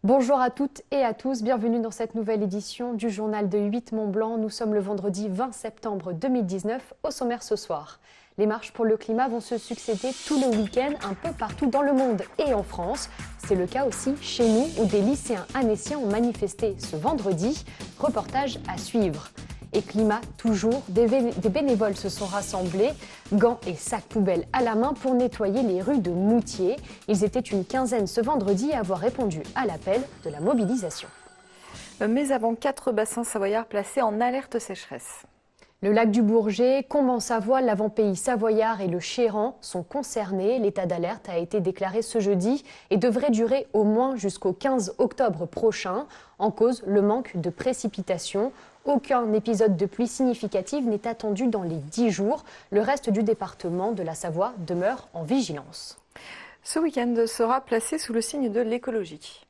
Bonjour à toutes et à tous, bienvenue dans cette nouvelle édition du journal de 8 Mont-Blanc. Nous sommes le vendredi 20 septembre 2019, au sommaire ce soir. Les marches pour le climat vont se succéder tout le week-end, un peu partout dans le monde et en France. C'est le cas aussi chez nous, où des lycéens annéciens ont manifesté ce vendredi. Reportage à suivre. Et climat toujours, des bénévoles se sont rassemblés, gants et sacs poubelles à la main pour nettoyer les rues de Moutier. Ils étaient une quinzaine ce vendredi à avoir répondu à l'appel de la mobilisation. Mais avant, 4 bassins savoyards placés en alerte sécheresse. Le lac du Bourget, Combe-en-Savoie, l'Avant-Pays savoyard et le Chéran sont concernés. L'état d'alerte a été déclaré ce jeudi et devrait durer au moins jusqu'au 15 octobre prochain. En cause, le manque de précipitations. Aucun épisode de pluie significative n'est attendu dans les 10 jours. Le reste du département de la Savoie demeure en vigilance. Ce week-end sera placé sous le signe de l'écologie.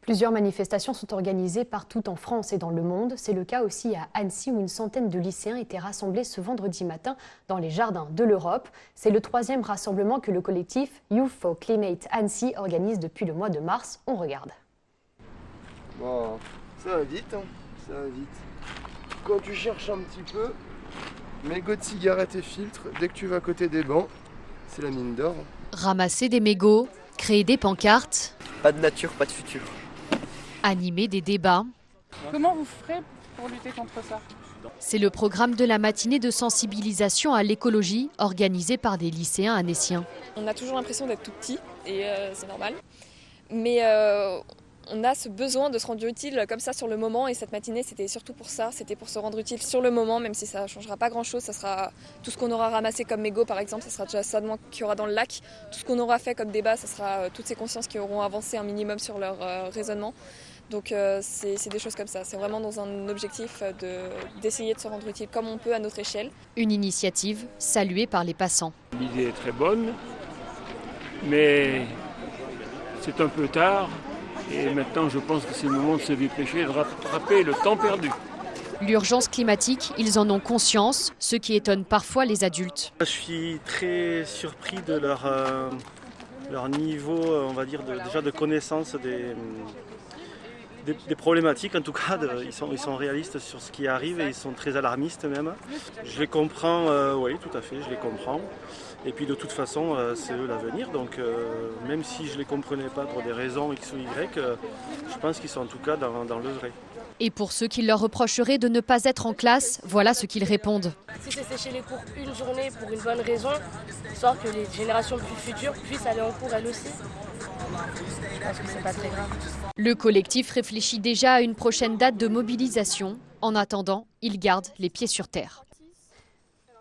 Plusieurs manifestations sont organisées partout en France et dans le monde. C'est le cas aussi à Annecy où une centaine de lycéens étaient rassemblés ce vendredi matin dans les jardins de l'Europe. C'est le 3e rassemblement que le collectif Youth for Climate Annecy organise depuis le mois de mars. On regarde. Bon, ça va vite, hein. Ça va vite. Quand tu cherches un petit peu, mégots de cigarettes et filtres, dès que tu vas à côté des bancs, c'est la mine d'or. Ramasser des mégots, créer des pancartes. Pas de nature, pas de futur. Animer des débats. Comment vous ferez pour lutter contre ça? C'est le programme de la matinée de sensibilisation à l'écologie organisée par des lycéens annéciens. On a toujours l'impression d'être tout petit et c'est normal. Mais on a ce besoin de se rendre utile comme ça sur le moment et cette matinée c'était surtout pour ça, c'était pour se rendre utile sur le moment, même si ça ne changera pas grand chose, ça sera tout ce qu'on aura ramassé comme mégots par exemple, ça sera déjà ça qu'il y aura dans le lac, tout ce qu'on aura fait comme débat, ça sera toutes ces consciences qui auront avancé un minimum sur leur raisonnement. Donc c'est des choses comme ça, c'est vraiment dans un objectif d'essayer de se rendre utile comme on peut à notre échelle. Une initiative saluée par les passants. L'idée est très bonne, mais c'est un peu tard. Et maintenant, je pense que c'est le moment de se dépêcher, de rattraper le temps perdu. L'urgence climatique, ils en ont conscience, ce qui étonne parfois les adultes. Je suis très surpris de leur niveau, on va dire, déjà de connaissance des problématiques. En tout cas, ils sont réalistes sur ce qui arrive et ils sont très alarmistes même. Je les comprends, oui, tout à fait, je les comprends. Et puis de toute façon, c'est eux l'avenir, donc même si je ne les comprenais pas pour des raisons X ou Y, je pense qu'ils sont en tout cas dans le vrai. Et pour ceux qui leur reprocheraient de ne pas être en classe, voilà ce qu'ils répondent. Si c'est sécher les cours une journée pour une bonne raison, histoire que les générations plus futures puissent aller en cours elles aussi, je pense que c'est pas très grave. Le collectif réfléchit déjà à une prochaine date de mobilisation. En attendant, ils gardent les pieds sur terre.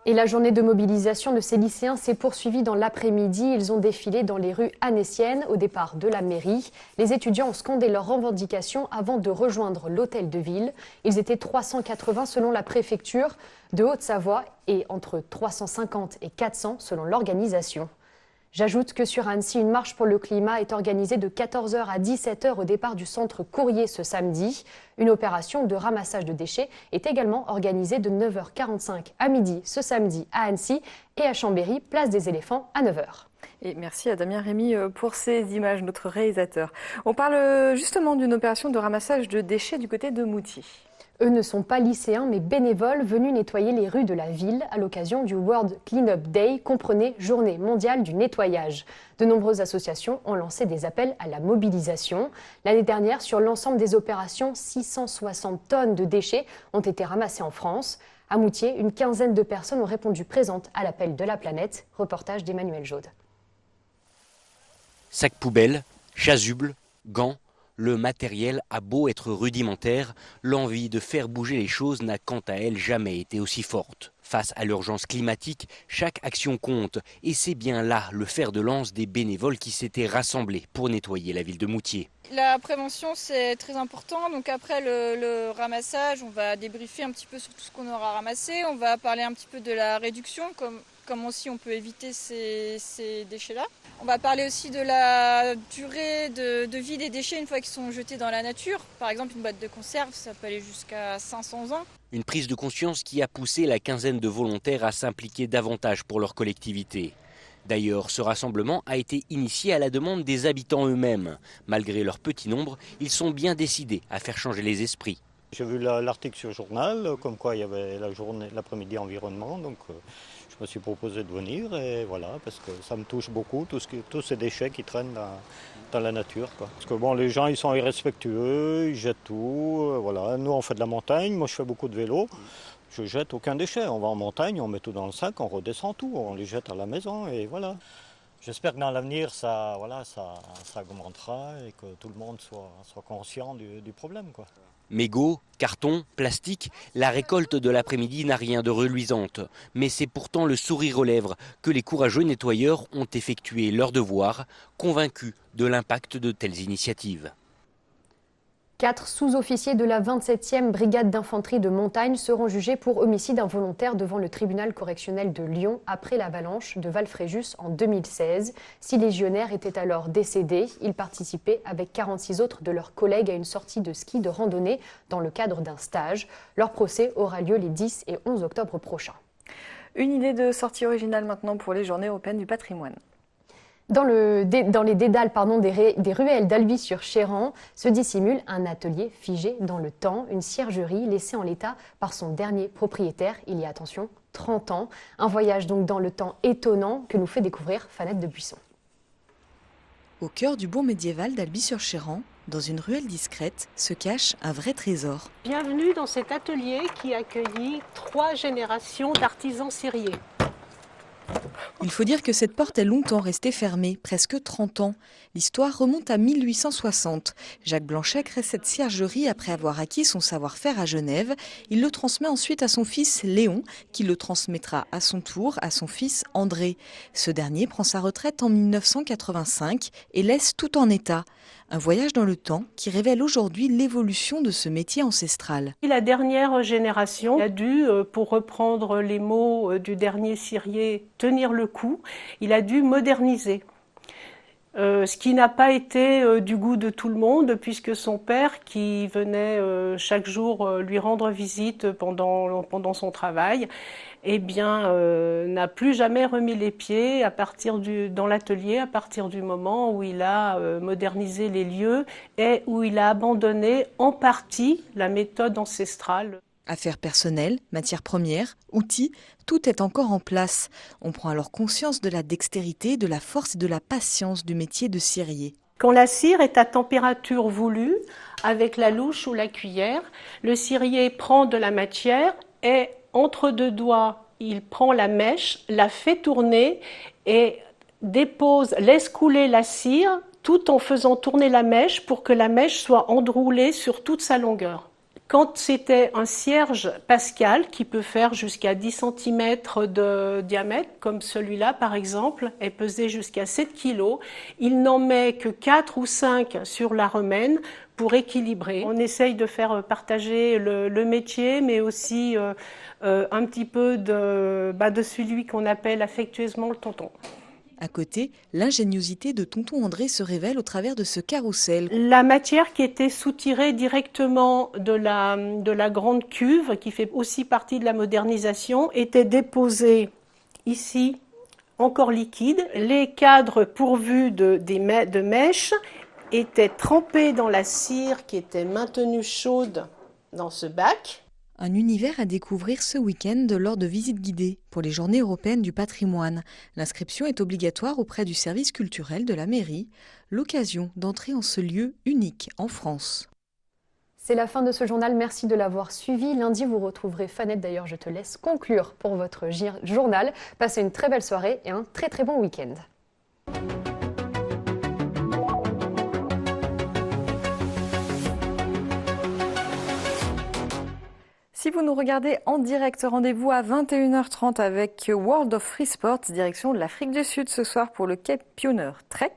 Et la journée de mobilisation de ces lycéens s'est poursuivie dans l'après-midi. Ils ont défilé dans les rues annéciennes au départ de la mairie. Les étudiants ont scandé leurs revendications avant de rejoindre l'hôtel de ville. Ils étaient 380 selon la préfecture de Haute-Savoie et entre 350 et 400 selon l'organisation. J'ajoute que sur Annecy, une marche pour le climat est organisée de 14h à 17h au départ du centre Courrier ce samedi. Une opération de ramassage de déchets est également organisée de 9h45 à midi ce samedi à Annecy et à Chambéry, place des Éléphants à 9h. Et merci à Damien Rémy pour ces images, notre réalisateur. On parle justement d'une opération de ramassage de déchets du côté de Moutier. Eux ne sont pas lycéens mais bénévoles venus nettoyer les rues de la ville à l'occasion du World Cleanup Day, comprenez Journée mondiale du nettoyage. De nombreuses associations ont lancé des appels à la mobilisation. L'année dernière, sur l'ensemble des opérations, 660 tonnes de déchets ont été ramassées en France. À Moutier, une quinzaine de personnes ont répondu présentes à l'appel de la planète. Reportage d'Emmanuel Jaude. Sacs poubelles, chasubles, gants. Le matériel a beau être rudimentaire, l'envie de faire bouger les choses n'a quant à elle jamais été aussi forte. Face à l'urgence climatique, chaque action compte et c'est bien là le fer de lance des bénévoles qui s'étaient rassemblés pour nettoyer la ville de Moutier. La prévention c'est très important, donc après le ramassage, on va débriefer un petit peu sur tout ce qu'on aura ramassé, on va parler un petit peu de la réduction, comment aussi on peut éviter ces déchets-là. On va parler aussi de la durée de vie des déchets une fois qu'ils sont jetés dans la nature. Par exemple, une boîte de conserve, ça peut aller jusqu'à 500 ans. Une prise de conscience qui a poussé la quinzaine de volontaires à s'impliquer davantage pour leur collectivité. D'ailleurs, ce rassemblement a été initié à la demande des habitants eux-mêmes. Malgré leur petit nombre, ils sont bien décidés à faire changer les esprits. J'ai vu l'article sur le journal, comme quoi il y avait la journée, l'après-midi environnement, donc je me suis proposé de venir et voilà, parce que ça me touche beaucoup, tous ces déchets qui traînent dans la nature, quoi. Parce que bon, les gens ils sont irrespectueux, ils jettent tout, voilà. Nous on fait de la montagne, moi je fais beaucoup de vélo, je jette aucun déchet, on va en montagne, on met tout dans le sac, on redescend tout, on les jette à la maison et voilà. J'espère que dans l'avenir ça augmentera et que tout le monde soit conscient du problème, quoi. Mégots, carton, plastique, la récolte de l'après-midi n'a rien de reluisante. Mais c'est pourtant le sourire aux lèvres que les courageux nettoyeurs ont effectué leur devoir, convaincus de l'impact de telles initiatives. 4 sous-officiers de la 27e brigade d'infanterie de montagne seront jugés pour homicide involontaire devant le tribunal correctionnel de Lyon après l'avalanche de Val-Fréjus en 2016. 6 légionnaires étaient alors décédés. Ils participaient avec 46 autres de leurs collègues à une sortie de ski de randonnée dans le cadre d'un stage. Leur procès aura lieu les 10 et 11 octobre prochains. Une idée de sortie originale maintenant pour les Journées européennes du patrimoine. Dans les dédales des ruelles d'Albi-sur-Chéran se dissimule un atelier figé dans le temps, une ciergerie laissée en l'état par son dernier propriétaire il y a, attention, 30 ans. Un voyage donc dans le temps étonnant que nous fait découvrir Fanette de Buisson. Au cœur du bourg médiéval d'Albi-sur-Chéran, dans une ruelle discrète, se cache un vrai trésor. Bienvenue dans cet atelier qui accueillit 3 générations d'artisans serriers. Il faut dire que cette porte est longtemps restée fermée, presque 30 ans. L'histoire remonte à 1860. Jacques Blanchet crée cette ciergerie après avoir acquis son savoir-faire à Genève. Il le transmet ensuite à son fils Léon, qui le transmettra à son tour à son fils André. Ce dernier prend sa retraite en 1985 et laisse tout en état. Un voyage dans le temps qui révèle aujourd'hui l'évolution de ce métier ancestral. La dernière génération a dû, pour reprendre les mots du dernier cirier, tenir le coup. Il a dû moderniser. Ce qui n'a pas été du goût de tout le monde, puisque son père, qui venait chaque jour lui rendre visite pendant son travail, n'a plus jamais remis les pieds dans l'atelier à partir du moment où il a modernisé les lieux et où il a abandonné en partie la méthode ancestrale. Affaires personnelles, matières premières, outils, tout est encore en place. On prend alors conscience de la dextérité, de la force et de la patience du métier de cirier. Quand la cire est à température voulue, avec la louche ou la cuillère, le cirier prend de la matière et entre 2 doigts, il prend la mèche, la fait tourner et laisse couler la cire tout en faisant tourner la mèche pour que la mèche soit enroulée sur toute sa longueur. Quand c'était un cierge pascal qui peut faire jusqu'à 10 cm de diamètre, comme celui-là par exemple, et peser jusqu'à 7 kg, il n'en met que 4 ou 5 sur la remène pour équilibrer. On essaye de faire partager le métier, mais aussi un petit peu de celui qu'on appelle affectueusement le tonton. À côté, l'ingéniosité de tonton André se révèle au travers de ce carrousel. La matière qui était soutirée directement de la grande cuve, qui fait aussi partie de la modernisation, était déposée ici, encore liquide. Les cadres pourvus de mèches étaient trempés dans la cire qui était maintenue chaude dans ce bac. Un univers à découvrir ce week-end lors de visites guidées pour les Journées européennes du patrimoine. L'inscription est obligatoire auprès du service culturel de la mairie. L'occasion d'entrer en ce lieu unique en France. C'est la fin de ce journal. Merci de l'avoir suivi. Lundi, vous retrouverez Fanette. D'ailleurs, je te laisse conclure pour votre journal. Passez une très belle soirée et un très très bon week-end. Si vous nous regardez en direct, rendez-vous à 21h30 avec World of Free Sport, direction de l'Afrique du Sud ce soir pour le Cape Pioneer Trek.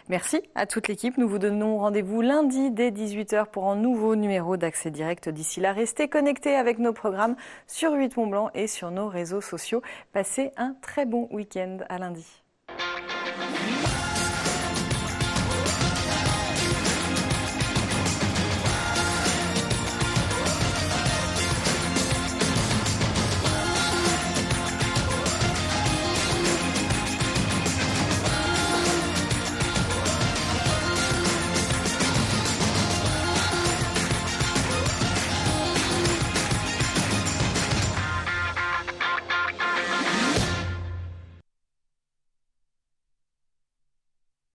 Merci à toute l'équipe. Nous vous donnons rendez-vous lundi dès 18h pour un nouveau numéro d'Accès Direct. D'ici là, restez connectés avec nos programmes sur 8 Mont Blanc et sur nos réseaux sociaux. Passez un très bon week-end. À lundi.